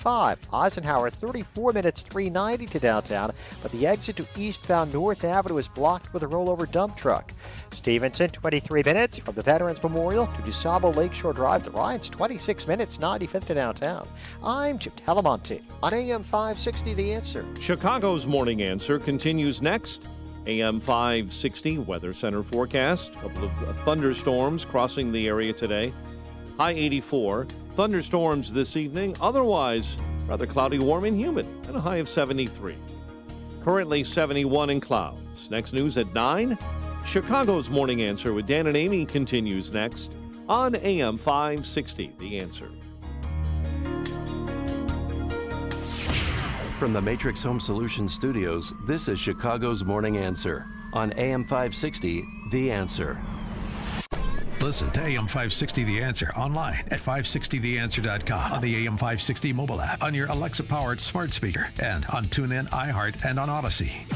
35. Eisenhower, 34 minutes, 390 to downtown, but the exit to eastbound North Avenue is blocked with a rollover dump truck. Stevenson, 23 minutes from the Veterans Memorial to DuSable Lakeshore Drive. The Ryan's 26 minutes, 95th to downtown. I'm Jim Talamonte on AM 560 The Answer. Chicago's Morning Answer continues next. AM 560 Weather Center forecast. A couple of thunderstorms crossing the area today. High 84. Thunderstorms this evening. Otherwise, rather cloudy, warm, and humid, and a high of 73. Currently 71 in clouds. Next news at 9. Chicago's Morning Answer with Dan and Amy continues next on AM 560 The Answer. From the Matrix Home Solutions studios, this is Chicago's Morning Answer on AM 560 The Answer. Listen to AM 560 The Answer online at 560theanswer.com, on the AM 560 mobile app, on your Alexa-powered smart speaker, and on TuneIn, iHeart, and on Odyssey.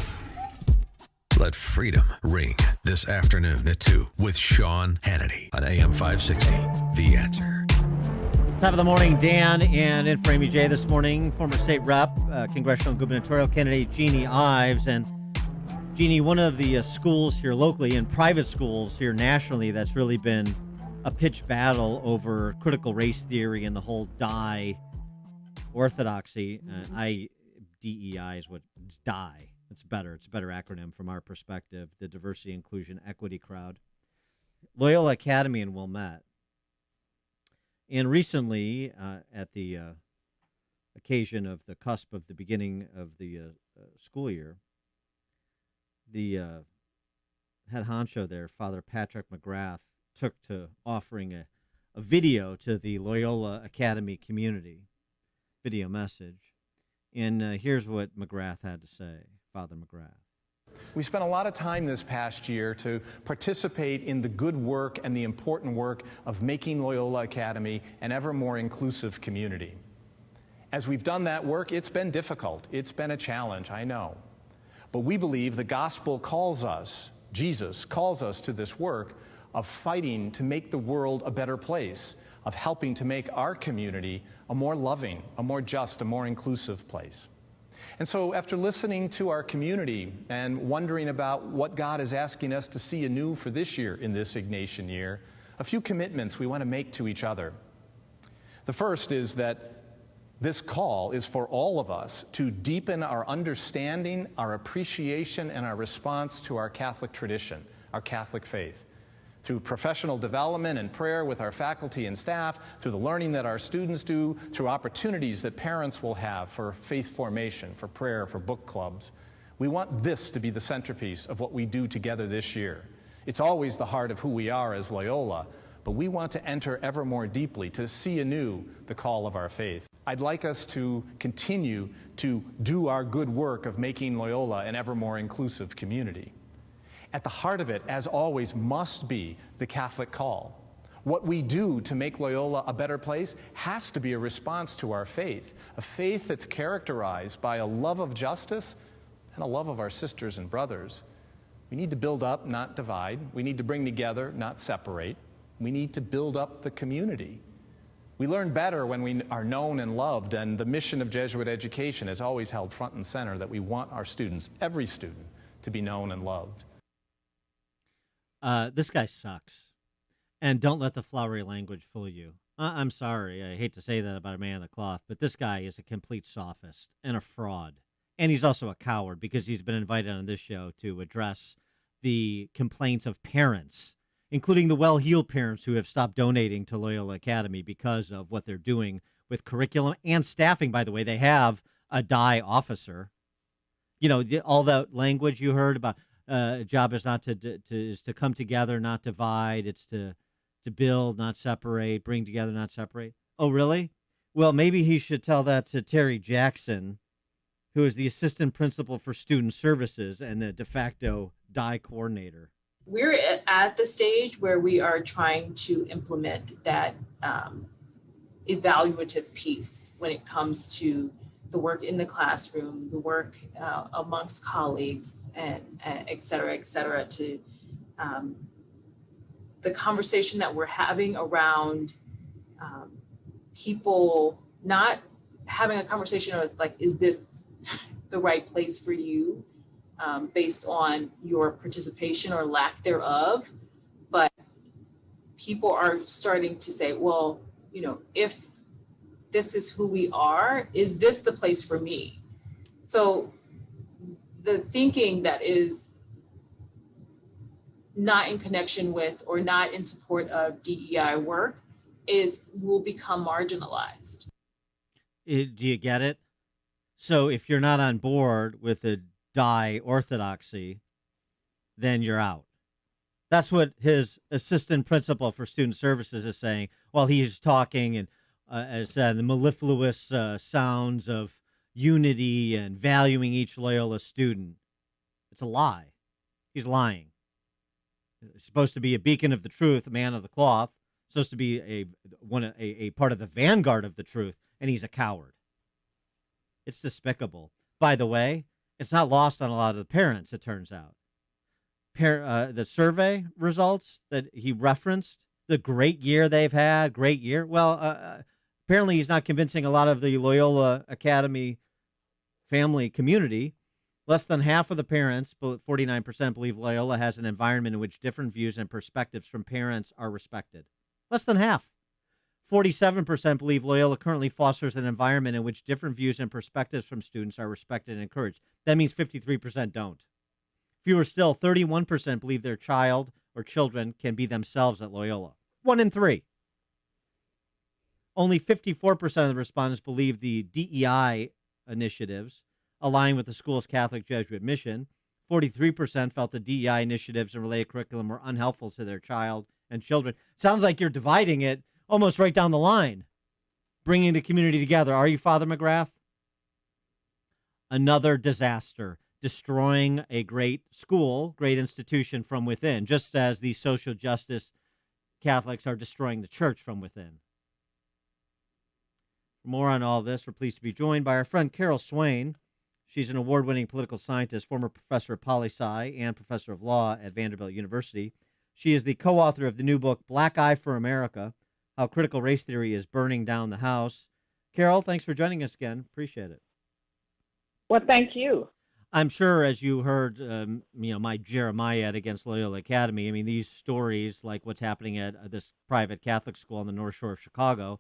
Let freedom ring this afternoon at 2 with Sean Hannity on AM 560 The Answer. Top of the morning, Dan, and in for Amy J this morning, former state rep, congressional gubernatorial candidate Jeannie Ives. And Jeannie, one of the schools here locally and private schools here nationally that's really been a pitched battle over critical race theory and the whole DEI orthodoxy. DEI is what it's DEI. It's better. It's a better acronym from our perspective, the diversity, inclusion, equity crowd. Loyola Academy in Wilmette. And recently, at the occasion of the cusp of the beginning of the school year, the head honcho there, Father Patrick McGrath, took to offering a video to the Loyola Academy community, video message. And here's what McGrath had to say, Father McGrath. We spent a lot of time this past year to participate in the good work and the important work of making Loyola Academy an ever more inclusive community. As we've done that work, it's been difficult. It's been a challenge, I know. But we believe the gospel calls us, Jesus calls us to this work of fighting to make the world a better place, of helping to make our community a more loving, a more just, a more inclusive place. And so after listening to our community and wondering about what God is asking us to see anew for this year in this Ignatian year, a few commitments we want to make to each other. The first is that this call is for all of us to deepen our understanding, our appreciation, and our response to our Catholic tradition, our Catholic faith. Through professional development and prayer with our faculty and staff, through the learning that our students do, through opportunities that parents will have for faith formation, for prayer, for book clubs. We want this to be the centerpiece of what we do together this year. It's always the heart of who we are as Loyola, but we want to enter ever more deeply, to see anew the call of our faith. I'd like us to continue to do our good work of making Loyola an ever more inclusive community. At the heart of it, as always, must be the Catholic call. What we do to make Loyola a better place has to be a response to our faith, a faith that's characterized by a love of justice and a love of our sisters and brothers. We need to build up, not divide. We need to bring together, not separate. We need to build up the community. We learn better when we are known and loved, and the mission of Jesuit education has always held front and center that we want our students, every student, to be known and loved. This guy sucks. And don't let the flowery language fool you. I'm sorry. I hate to say that about a man of the cloth, but this guy is a complete sophist and a fraud. And he's also a coward because he's been invited on this show to address the complaints of parents, including the well-heeled parents who have stopped donating to Loyola Academy because of what they're doing with curriculum and staffing. By the way, they have a DEI officer. You know, all that language you heard about job is not to come together, not divide. It's to build, not separate, bring together, not separate. Oh, really? Well, maybe he should tell that to Terry Jackson, who is the assistant principal for student services and the de facto DEI coordinator. We're at the stage where we are trying to implement that evaluative piece when it comes to the work in the classroom, the work amongst colleagues, and et cetera, to the conversation that we're having around people not having a conversation was like, is this the right place for you, based on your participation or lack thereof? But people are starting to say, well, if this is who we are, is this the place for me? So the thinking that is not in connection with or not in support of DEI work will become marginalized. Do you get it? So if you're not on board with the DEI orthodoxy, then you're out. That's what his assistant principal for student services is saying while he's talking and as the mellifluous sounds of unity and valuing each Loyola student. It's a lie. He's lying. He's supposed to be a beacon of the truth, a man of the cloth, supposed to be a part of the vanguard of the truth, and he's a coward. It's despicable. By the way, it's not lost on a lot of the parents, it turns out. The survey results that he referenced, the great year they've had, great year. Well, apparently he's not convincing a lot of the Loyola Academy family community. Less than half of the parents, 49%, believe Loyola has an environment in which different views and perspectives from parents are respected. Less than half. 47% believe Loyola currently fosters an environment in which different views and perspectives from students are respected and encouraged. That means 53% don't. Fewer still, 31% believe their child or children can be themselves at Loyola. 1 in 3. Only 54% of the respondents believe the DEI initiatives align with the school's Catholic Jesuit mission. 43% felt the DEI initiatives and related curriculum were unhelpful to their child and children. Sounds like you're dividing it almost right down the line, bringing the community together. Are you, Father McGrath? Another disaster, destroying a great school, great institution from within, just as the social justice Catholics are destroying the church from within. For more on all this, we're pleased to be joined by our friend Carol Swain. She's an award-winning political scientist, former professor of poli-sci, and professor of law at Vanderbilt University. She is the co-author of the new book, Black Eye for America, How Critical Race Theory is Burning Down the House. Carol, thanks for joining us again. Appreciate it. Well, thank you. I'm sure, as you heard, my Jeremiad against Loyola Academy, I mean, these stories, like what's happening at this private Catholic school on the North Shore of Chicago,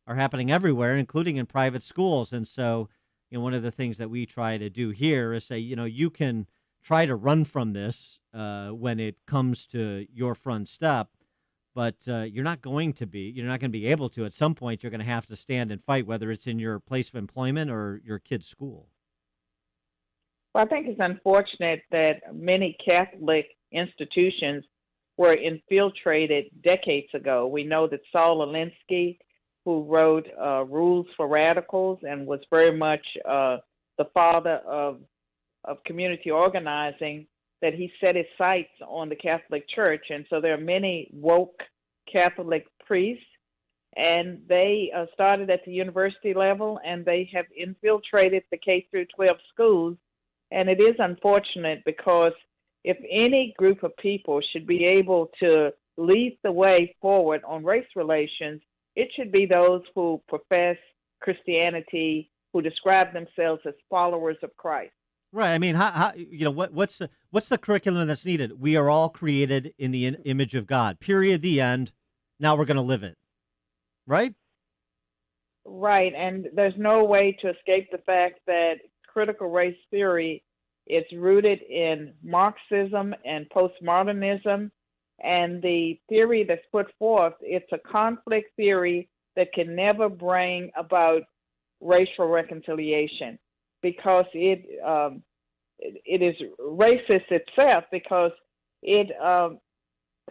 are happening everywhere, including in private schools. And so, one of the things that we try to do here is say, you can try to run from this when it comes to your front step, but you're not going to be able to. At some point, you're going to have to stand and fight, whether it's in your place of employment or your kid's school. Well, I think it's unfortunate that many Catholic institutions were infiltrated decades ago. We know that Saul Alinsky, who wrote Rules for Radicals and was very much the father of community organizing, that he set his sights on the Catholic Church. And so there are many woke Catholic priests, and they started at the university level, and they have infiltrated the K through 12 schools. And it is unfortunate, because if any group of people should be able to lead the way forward on race relations, it should be those who profess Christianity, who describe themselves as followers of Christ. Right. I mean, what's the curriculum that's needed? We are all created in the image of God. Period. The end. Now we're going to live it. Right? Right. And there's no way to escape the fact that critical race theory is rooted in Marxism and postmodernism. And the theory that's put forth, it's a conflict theory that can never bring about racial reconciliation, because it is racist itself, because it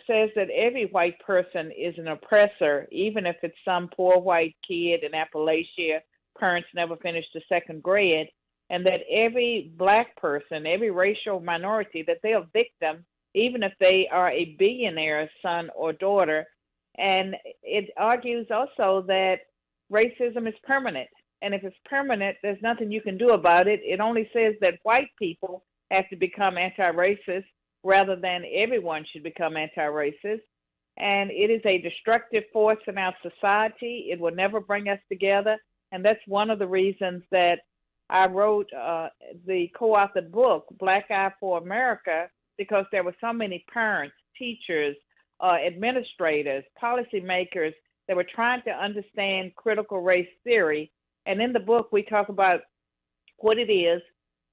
says that every white person is an oppressor, even if it's some poor white kid in Appalachia, parents never finished the second grade, and that every black person, every racial minority, that they're a victim, even if they are a billionaire's son or daughter. And it argues also that racism is permanent. And if it's permanent, there's nothing you can do about it. It only says that white people have to become anti-racist rather than everyone should become anti-racist. And it is a destructive force in our society. It will never bring us together. And that's one of the reasons that I wrote the co-authored book, Black Eye for America, because there were so many parents, teachers, administrators, policymakers that were trying to understand critical race theory. And in the book, we talk about what it is,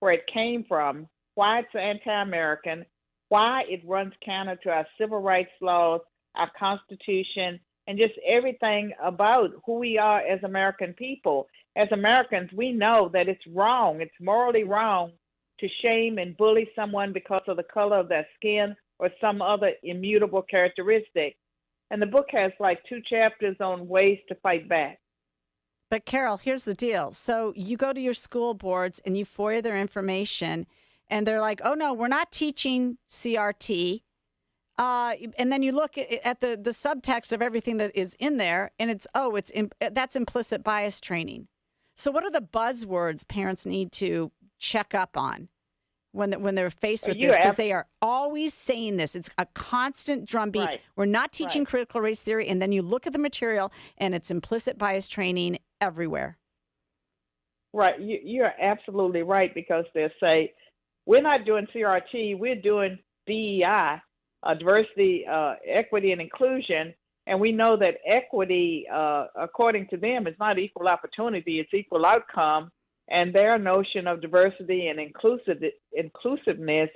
where it came from, why it's anti-American, why it runs counter to our civil rights laws, our Constitution, and just everything about who we are as American people. As Americans, we know that it's wrong, it's morally wrong to shame and bully someone because of the color of their skin or some other immutable characteristic. And the book has like 2 chapters on ways to fight back. But Carol, here's the deal. So you go to your school boards and you FOIA their information, and they're like, oh, no, we're not teaching CRT. And then you look at the subtext of everything that is in there, and that's implicit bias training. So what are the buzzwords parents need to check up on when they're faced with this? Because they are always saying this. It's a constant drumbeat. Right. We're not teaching critical race theory. And then you look at the material, and it's implicit bias training everywhere. Right. You're absolutely right, because they'll say, we're not doing CRT, we're doing DEI, diversity, equity, and inclusion. And we know that equity, according to them, is not equal opportunity, it's equal outcome. And their notion of diversity and inclusiveness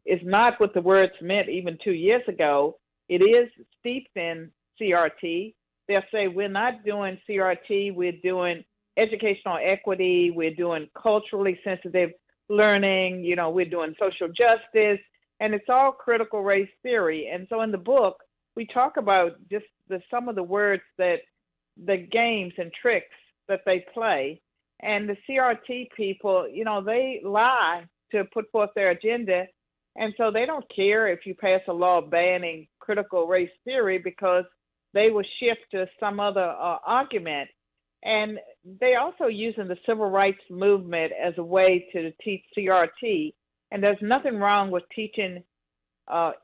is not what the words meant even 2 years ago. It is steeped in CRT. They'll say, we're not doing CRT, we're doing educational equity, we're doing culturally sensitive learning, we're doing social justice, and it's all critical race theory. And so in the book, we talk about just some of the words that the games and tricks that they play. And the CRT people, they lie to put forth their agenda. And so they don't care if you pass a law banning critical race theory, because they will shift to some other argument. And they also using the civil rights movement as a way to teach CRT. And there's nothing wrong with teaching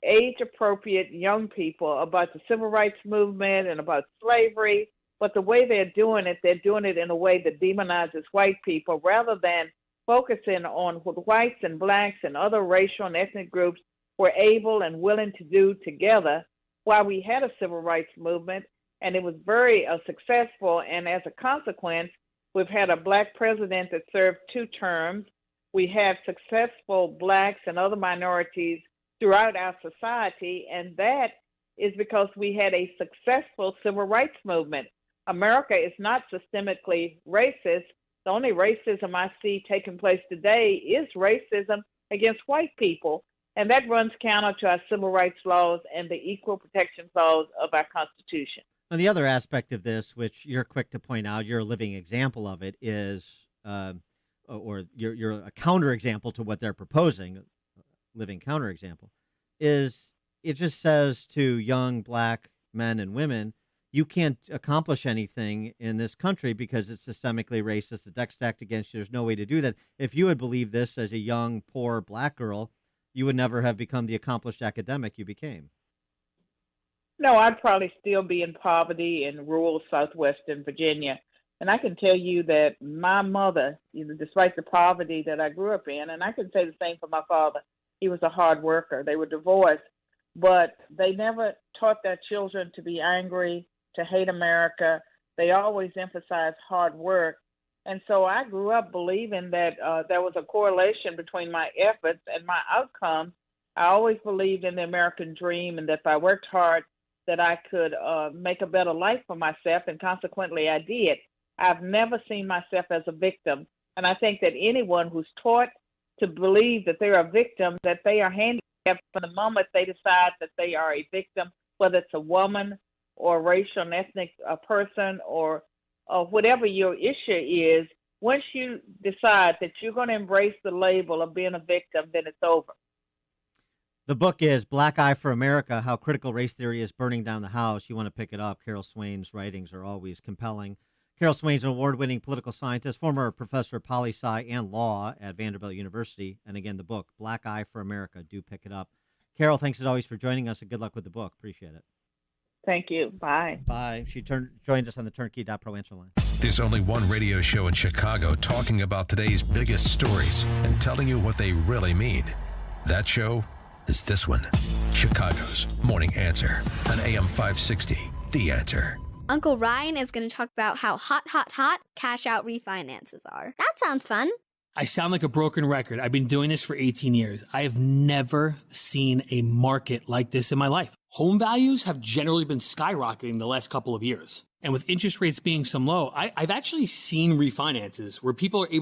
age-appropriate young people about the civil rights movement and about slavery. But the way they're doing it in a way that demonizes white people, rather than focusing on what whites and blacks and other racial and ethnic groups were able and willing to do together while we had a civil rights movement. And it was very successful. And as a consequence, we've had a black president that served 2 terms. We have successful blacks and other minorities throughout our society. And that is because we had a successful civil rights movement. America is not systemically racist. The only racism I see taking place today is racism against white people. And that runs counter to our civil rights laws and the equal protection laws of our Constitution. And the other aspect of this, which you're quick to point out, you're a living example of it, is, or you're a counterexample to what they're proposing, a living counterexample, is it just says to young black men and women, you can't accomplish anything in this country because it's systemically racist. The deck's stacked against you. There's no way to do that. If you had believed this as a young, poor black girl, you would never have become the accomplished academic you became. No, I'd probably still be in poverty in rural southwestern Virginia. And I can tell you that my mother, despite the poverty that I grew up in, and I can say the same for my father, he was a hard worker. They were divorced, but they never taught their children to be angry, to hate America. They always emphasized hard work. And so I grew up believing that there was a correlation between my efforts and my outcomes. I always believed in the American dream, and that if I worked hard, that I could make a better life for myself, and consequently I did. I've never seen myself as a victim. And I think that anyone who's taught to believe that they're a victim, that they are handicapped from the moment they decide that they are a victim, whether it's a woman or a racial and ethnic person or whatever your issue is. Once you decide that you're going to embrace the label of being a victim, then it's over. The book is Black Eye for America, How Critical Race Theory is Burning Down the House. You want to pick it up. Carol Swain's writings are always compelling. Carol Swain's an award-winning political scientist, former professor of poli-sci and law at Vanderbilt University. And again, the book, Black Eye for America. Do pick it up. Carol, thanks as always for joining us, and good luck with the book. Appreciate it. Thank you. Bye. Bye. She joined us on the Turnkey.pro answer line. There's only one radio show in Chicago talking about today's biggest stories and telling you what they really mean. That show is this one, Chicago's Morning Answer on AM 560, The Answer. Uncle Ryan is going to talk about how hot cash out refinances are. That sounds fun. I sound like a broken record. I've been doing this for 18 years. I have never seen a market like this in my life. Home values have generally been skyrocketing the last couple of years. And with interest rates being so low, I've actually seen refinances where people are able